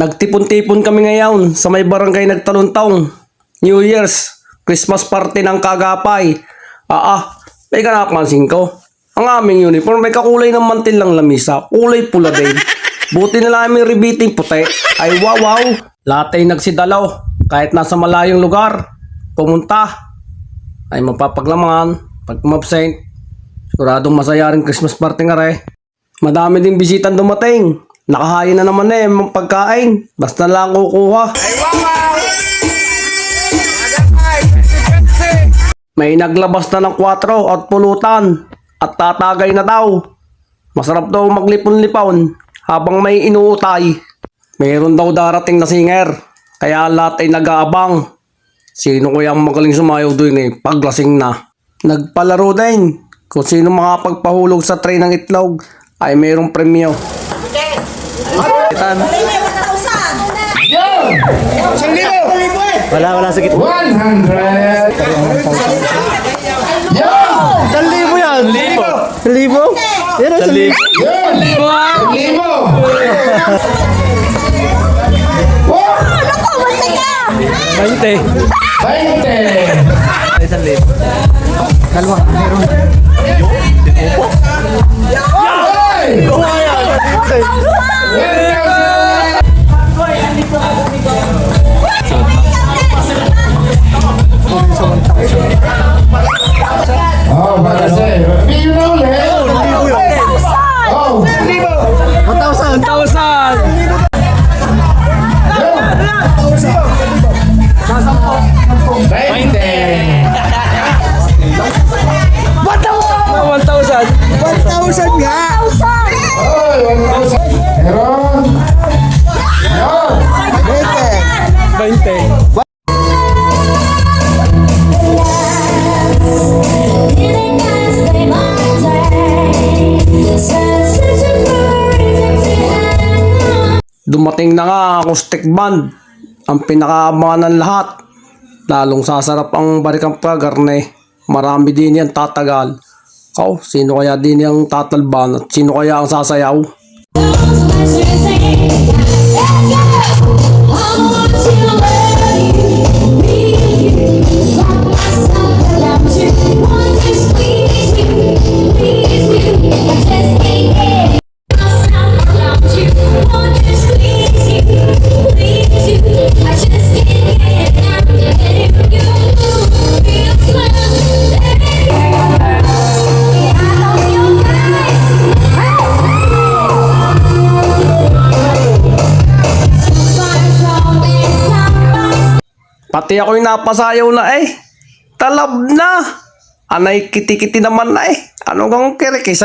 Nagtipon-tipon kami ngayon sa may barangay Nagtaluntong. New Year's, Christmas party ng Kagapay. May kanapansin ko. Ang aming uniform may kakulay ng mantil lang lamisa, kulay pula din. Buti na lang aming rebiting puti. Ay wow. Lahat ay nagsidalaw, kahit nasa malayong lugar. Pumunta, ay mapapaglamangan. Pag umabsent, siguradong masaya rin Christmas party nga re. Madami din bisitang dumating. Nakahain na naman mga pagkain. Basta lang kukuha. May naglabas na ng 4 at pulutan. At tatagay na daw. Masarap daw maglipon-lipon habang may inuutay. Mayroon daw darating na singer. Kaya lahat ay nag-aabang. Sino kaya magaling sumayaw doon paglasing na. Nagpalaro din. Kung sino makapagpahulog sa tray ng itlog ay mayroong premyo. Wala sa gitna. 100. 1,000 yan. 1,000? Yan ang 1,000. 20. 20. Kalma. Meron. Oh, para sa'yo. You know, Oh, 1,000. 1,000 nga. Oh, 1,000. Meron. 20. Dumating na nga acoustic band, ang pinakaabangan ng lahat. Lalong sasarap ang barikang pagarne. Marami din yan tatagal. Sino kaya din yung tatalban at sino kaya ang sasayaw? Pati ako'y napasayaw na Talab na. Anay kiti-kiti naman na Ano kang kirikis